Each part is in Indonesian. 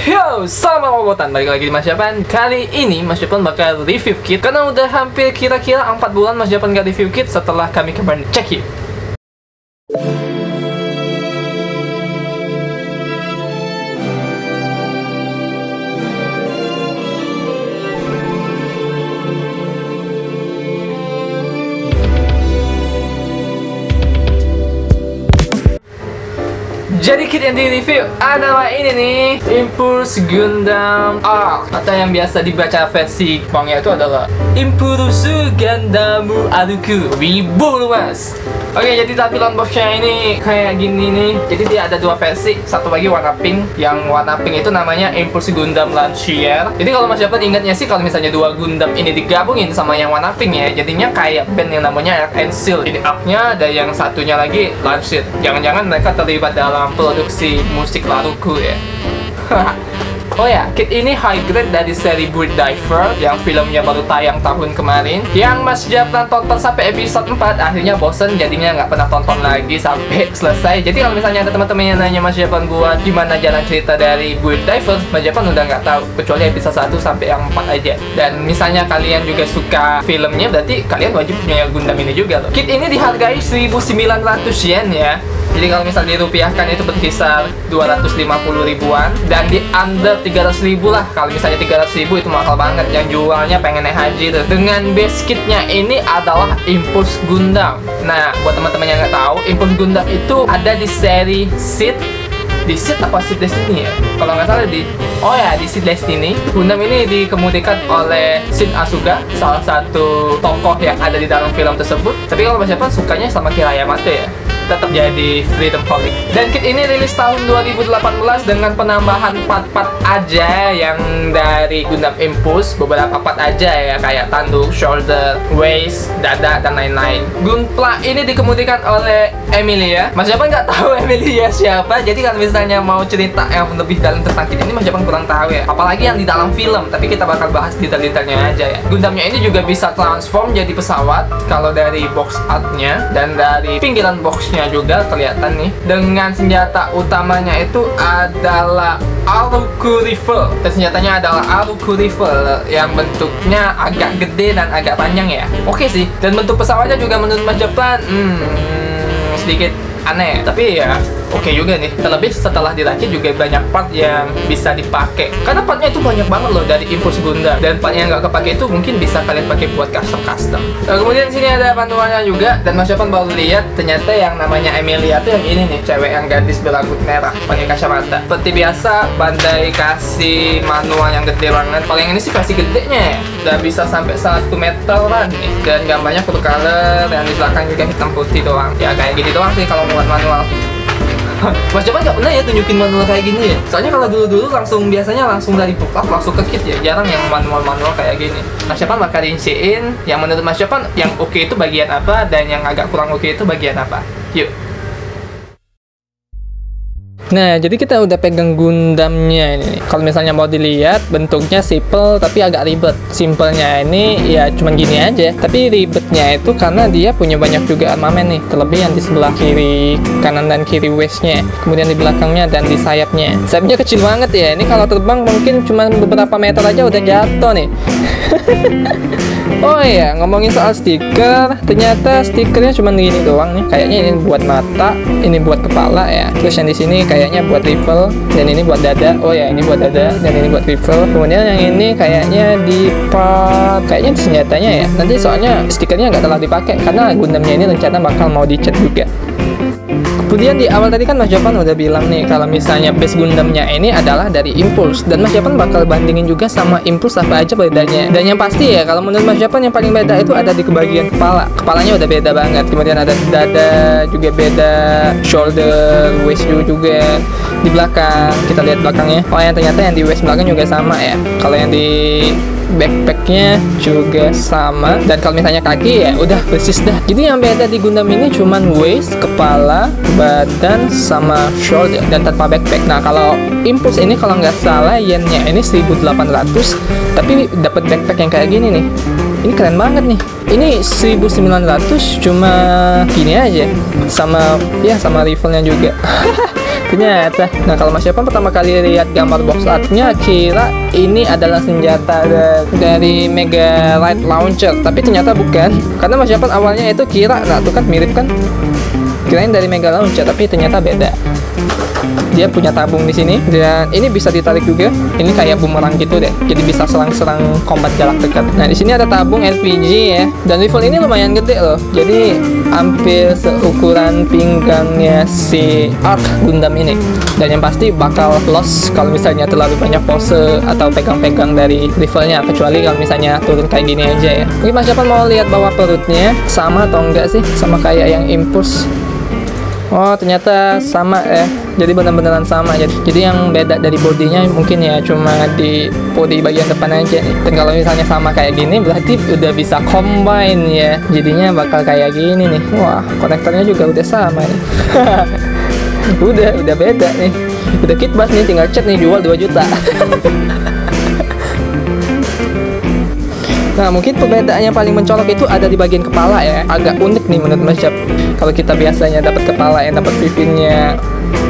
Yo, selamat bobotan, balik lagi di Mas Japan. Kali ini Mas Japan bakal review kit, karena udah hampir kira-kira 4 bulan Mas Japan gak review kit setelah kami kemarin cek yuk. Jadi kit yang di-review adalah ini nih, Impulse Gundam Arc, atau yang biasa dibaca versi Jepangnya itu adalah Impulse Gandamu Aruku Wibu lu mas. Oke, jadi tampilan boxnya ini kayak gini nih. Jadi dia ada dua versi, satu lagi warna pink. Yang warna pink itu namanya Impulse Gundam Lancier. Jadi kalau Mas dapat ingatnya sih, kalau misalnya dua Gundam ini digabungin sama yang warna pink ya, jadinya kayak band yang namanya Arc and Seal. Jadi Arc-nya ada yang satunya lagi Lancier. Jangan-jangan mereka terlibat dalam produksi musik Laruku ya. Oh ya, kit ini high grade dari seri Bullet Diver yang filmnya baru tayang tahun kemarin. Yang Mas Japlan tonton sampai episode 4, akhirnya bosen jadinya nggak pernah tonton lagi sampai selesai. Jadi kalau misalnya ada teman-teman yang nanya Mas Japlan buat gimana jalan cerita dari Bullet Diver, Mas Japlan udah nggak tahu, kecuali episode 1 sampai yang 4 aja. Dan misalnya kalian juga suka filmnya, berarti kalian wajib punya Gundam ini juga loh. Kit ini dihargai 1.900 yen ya. Jadi kalau misalnya dirupiahkan itu berkisar 250 ribuan, dan di under 300 ribu lah. Kalau misalnya 300 ribu itu mahal banget, yang jualnya pengen naik haji tuh. Dengan base kitnya ini adalah Impulse Gundam. Nah, buat teman-teman yang nggak tahu, Impulse Gundam itu ada di seri Seed. Di Seed apa Seed Destiny ya? Kalau nggak salah di Seed Destiny. Gundam ini dikemudikan oleh Shin Asuka, salah satu tokoh yang ada di dalam film tersebut. Tapi kalau Mas Japan sukanya sama Kira Yamato ya, tetap jadi Freedom Holic. Dan kit ini rilis tahun 2018 dengan penambahan part-part aja yang dari Gundam Impulse, beberapa part aja ya, kayak tanduk, shoulder, waist, dada, dan lain-lain. Gunpla ini dikemudikan oleh Emilia. Mas Japan nggak tahu Emilia siapa, jadi kalau misalnya mau cerita yang lebih dalam tentang kit ini, Mas Japan kurang tahu ya, apalagi yang di dalam film. Tapi kita bakal bahas detail-detailnya aja ya. Gundamnya ini juga bisa transform jadi pesawat kalau dari box artnya, dan dari pinggiran boxnya juga kelihatan nih, dengan senjata utamanya itu adalah Aruku Rifle. Dan senjatanya adalah Aruku Rifle yang bentuknya agak gede dan agak panjang ya. Oke sih, dan bentuk pesawatnya juga menurut Mas Japan sedikit aneh, tapi ya oke juga nih. Terlebih setelah dirakit juga banyak part yang bisa dipakai, karena partnya itu banyak banget loh dari Impulse Gundam. Dan part yang nggak kepake itu mungkin bisa kalian pakai buat custom. Nah, kemudian sini ada panduannya juga, dan Mas Japan baru lihat ternyata yang namanya Emilia tuh yang ini nih, cewek yang gadis berambut merah pakai kacamata. Seperti biasa Bandai kasih manual yang gede banget. Kalau yang ini sih versi gedenya ya, udah bisa sampai 1 meter lah nih. Dan gambarnya full color, yang di belakang juga hitam putih doang. Ya kayak gini doang sih kalau buat manual. Mas Japan nggak pernah ya tunjukin manual kayak gini ya. Soalnya kalau dulu biasanya langsung dari book up langsung ke kit ya. Jarang yang manual kayak gini. Mas Japan bakal rinciin yang menurut Mas Japan yang oke itu bagian apa, dan yang agak kurang oke itu bagian apa. Yuk. Nah, jadi kita udah pegang Gundamnya ini. Kalau misalnya mau dilihat, bentuknya simple tapi agak ribet. Simpelnya ini ya cuman gini aja, tapi ribetnya itu karena dia punya banyak juga armamen nih. Terlebih yang di sebelah kiri, kanan dan kiri waistnya, kemudian di belakangnya dan di sayapnya. Sayapnya kecil banget ya. Ini kalau terbang mungkin cuma beberapa meter aja udah jatuh nih. Oh iya, ngomongin soal stiker, ternyata stikernya cuma gini doang nih. Kayaknya ini buat mata, ini buat kepala ya. Terus yang di sini kayaknya buat rifle, dan ini buat dada. Oh ya, ini buat dada, dan ini buat rifle. Kemudian yang ini kayaknya di part, kayaknya di senjatanya ya. Nanti soalnya stikernya nggak terlalu dipakai karena Gundamnya ini rencana bakal mau dicat juga. Kemudian di awal tadi kan Mas Japan udah bilang nih, kalau misalnya base Gundamnya ini adalah dari Impulse, dan Mas Japan bakal bandingin juga sama Impulse apa aja bedanya. Dan yang pasti ya, kalau menurut Mas Japan yang paling beda itu ada di kebagian kepala. Kepalanya udah beda banget. Kemudian ada dada juga beda, shoulder, waist juga. Di belakang, kita lihat belakangnya. Oh yang ternyata yang di waist belakang juga sama ya. Kalau yang di backpacknya juga sama, dan kalau misalnya kaki ya udah persis dah. Jadi yang beda di Gundam ini cuman waist, kepala, badan, sama shoulder, dan tanpa backpack. Nah kalau Impulse ini kalau nggak salah yennya ini 1.800, tapi dapat backpack yang kayak gini nih. Ini keren banget nih. Ini 1.900 cuma gini aja, sama ya sama rifle-nya juga. Ternyata. Nah, kalau Mas Evan pertama kali lihat gambar box artnya kira ini adalah senjata dari Mega Light Launcher, tapi ternyata bukan. Karena Mas Evan awalnya itu kira, nah tuh kan mirip kan, kirain dari Mega Launcher, tapi ternyata beda. Dia punya tabung di sini dan ini bisa ditarik juga. Ini kayak bumerang gitu deh. Jadi bisa serang-serang combat jarak dekat. Nah, di sini ada tabung LPG ya. Dan rifle ini lumayan gede loh. Jadi hampir seukuran pinggangnya si Arc Gundam ini. Dan yang pasti bakal loss kalau misalnya terlalu banyak pose atau pegang-pegang dari rifle-nya, kecuali kalau misalnya turun kayak gini aja ya. Mungkin Mas Evan mau lihat bawah perutnya sama atau enggak sih sama kayak yang Impulse. Oh, ternyata sama ya. Jadi benar-benaran sama. Jadi yang beda dari bodinya mungkin ya cuma di bodi bagian depan aja nih. Dan kalau misalnya sama kayak gini berarti udah bisa combine ya. Jadinya bakal kayak gini nih. Wah, konektornya juga udah sama nih. udah beda nih. Udah kitbas nih, tinggal cat nih, jual 2 juta. Nah, mungkin perbedaan yang paling mencolok itu ada di bagian kepala ya. Agak unik nih menurut Mas Jab. Kalau kita biasanya dapat kepala yang dapat pipinya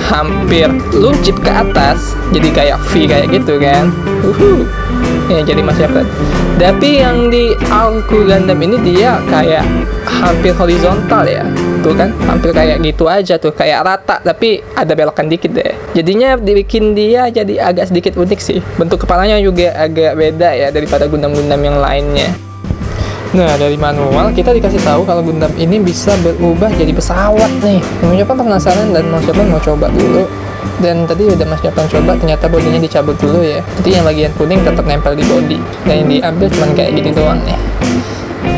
hampir luncip ke atas, jadi kayak V kayak gitu kan. Ya, jadi Mas Jab. Tapi yang di Arcu Gundam ini dia kayak hampir horizontal ya. Tuh kan, hampir kayak gitu aja tuh, kayak rata tapi ada belokan dikit deh. Jadinya dibikin dia jadi agak sedikit unik sih. Bentuk kepalanya juga agak beda ya daripada Gundam-Gundam yang lainnya. Nah, dari manual kita dikasih tahu kalau Gundam ini bisa berubah jadi pesawat nih. Mas Evan penasaran dan Mas Evan mau coba dulu. Dan tadi udah Mas Evan coba, ternyata bodinya dicabut dulu ya. Jadi yang bagian kuning tetap nempel di bodi. Dan yang diambil cuma kayak gini doang nih.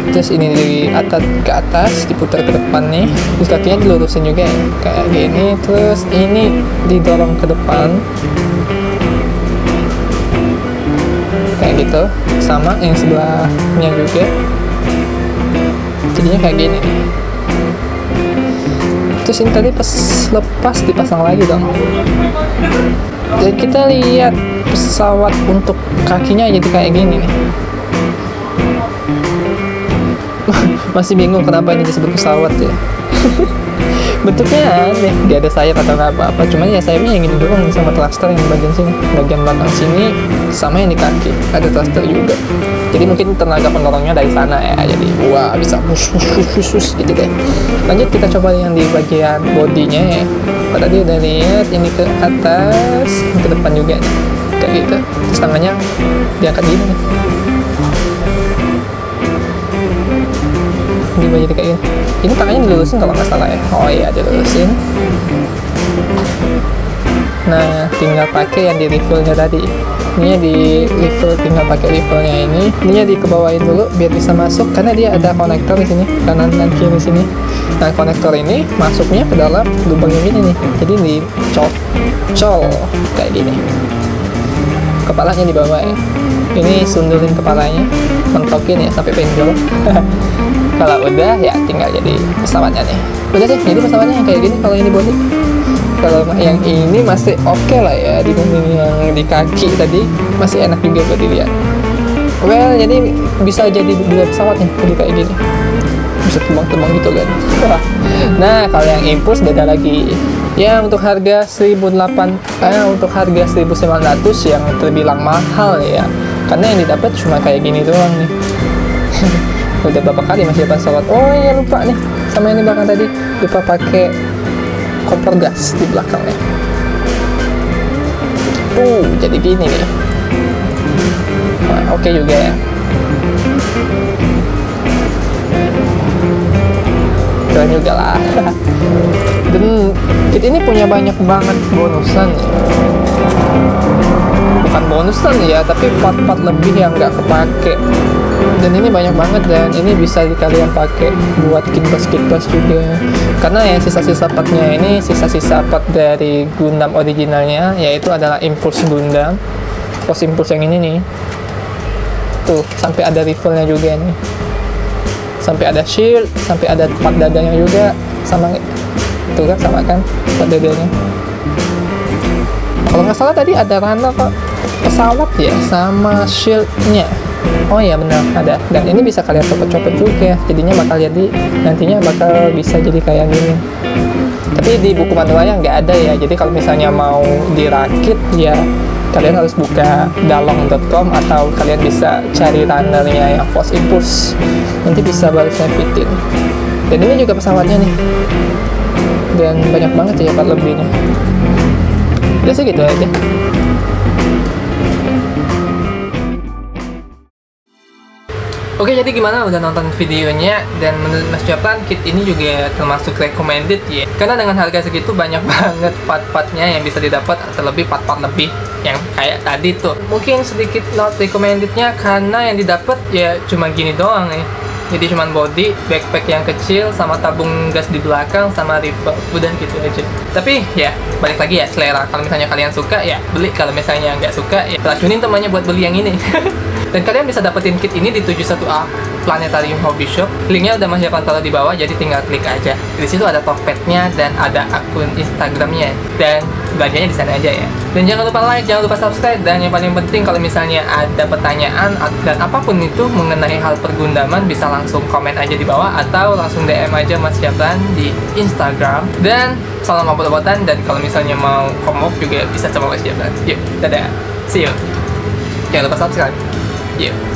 Terus ini dari atas ke atas diputar ke depan nih, terus kakinya dilurusin juga ya kayak gini. Terus ini didorong ke depan kayak gitu, sama yang sebelahnya juga jadinya kayak gini nih. Terus ini tadi pas lepas dipasang lagi dong. Dan kita lihat pesawat untuk kakinya jadi kayak gini nih. Masih bingung kenapa ini disebut pesawat ya. Bentuknya aneh, gak ada sayap atau apa-apa, cuman ya sayapnya yang ini doang sama thruster yang di bagian sini, bagian belakang sini sama yang di kaki ada thruster juga. Jadi mungkin tenaga pendorongnya dari sana ya, jadi wah bisa khusus gitu deh. Lanjut kita coba yang di bagian bodinya ya. Tadi udah lihat ini ke atas, ke depan juga nih, kayak gitu. Terus tangannya diangkat gini nih. Ini baju kayak gini. Ini tangannya dilurusin kalau nggak salah ya. Oh iya, dilurusin. Nah, tinggal pakai yang di refill-nya tadi. Ini di refill, tinggal pakai refill-nya ini. Ini dikebawain dulu biar bisa masuk karena dia ada konektor di sini, kanan dan kiri sini. Nah, konektor ini masuknya ke dalam lubang yang ini nih. Jadi dicol kayak gini. Kepalanya di bawah ya. Ini sundulin kepalanya, mentokin ya sampai penjol. Kalau udah ya tinggal jadi pesawatnya nih. Udah sih, jadi pesawatnya yang kayak gini kalau ini body. Kalau yang ini masih oke lah ya, dibanding yang di kaki tadi masih enak juga buat dilihat. Well, jadi bisa jadi 2 pesawat nih, jadi kayak gini. Bisa terbang-terbang gitu kan. Nah, kalau yang Impulse beda lagi. Ya, untuk harga 1.900 yang terbilang mahal ya. Karena yang didapat cuma kayak gini doang nih. Udah berapa kali Mas Evan sholat. Oh iya, lupa nih sama ini belakang tadi, lupa pakai kompor gas di belakangnya. Jadi gini nih. Nah, oke juga ya. Keren juga lah. Dan kit ini punya banyak banget bonusan ya. Bukan bonusan ya, tapi part-part lebih yang nggak kepake. Dan ini banyak banget, dan ini bisa kalian pakai buat kitbas juga. Karena ya sisa-sisa partnya ini sisa-sisa part dari Gundam originalnya, yaitu adalah Impulse Gundam, Force Impulse yang ini nih. Tuh, sampai ada rifle-nya juga nih. Sampai ada shield, sampai ada part dadanya juga, sama tuh kan, sama kan part dadanya. Kalau nggak salah tadi ada runner pesawat ya, sama shield-nya. Oh iya benar, ada. Dan ini bisa kalian copot-copot juga, jadinya bakal jadi nantinya bakal bisa jadi kayak gini. Tapi di buku manualnya nggak ada ya. Jadi kalau misalnya mau dirakit ya kalian harus buka dalong.com atau kalian bisa cari runnernya yang Force Impulse. Nanti bisa baru saya fitin. Dan ini juga pesawatnya nih. Dan banyak banget ya part lebihnya. Udah sih gitu aja. Oke, jadi gimana udah nonton videonya? Dan menurut Mas Japlan, kit ini juga termasuk recommended ya. Karena dengan harga segitu banyak banget part-partnya yang bisa didapat, terlebih part-part lebih yang kayak tadi tuh. Mungkin sedikit not recommendednya karena yang didapat ya cuma gini doang nih. Jadi cuman body, backpack yang kecil, sama tabung gas di belakang, sama rifle. Udah gitu aja. Tapi ya balik lagi ya selera. Kalau misalnya kalian suka ya beli. Kalau misalnya nggak suka ya racunin temannya buat beli yang ini. Dan kalian bisa dapetin kit ini di 71A Planetarium Hobby Shop. Linknya udah Mas Japlan taruh di bawah, jadi tinggal klik aja. Di situ ada Tokped-nya dan ada akun Instagramnya. Dan belanjanya di sana aja ya. Dan jangan lupa like, jangan lupa subscribe. Dan yang paling penting kalau misalnya ada pertanyaan dan apapun itu mengenai hal pergundaman, bisa langsung komen aja di bawah atau langsung DM aja Mas Japlan di Instagram. Dan salam obot-obotan, dan kalau misalnya mau komok juga bisa sama Mas Japlan. Yuk, dadah. See you. Jangan lupa subscribe. Yeah.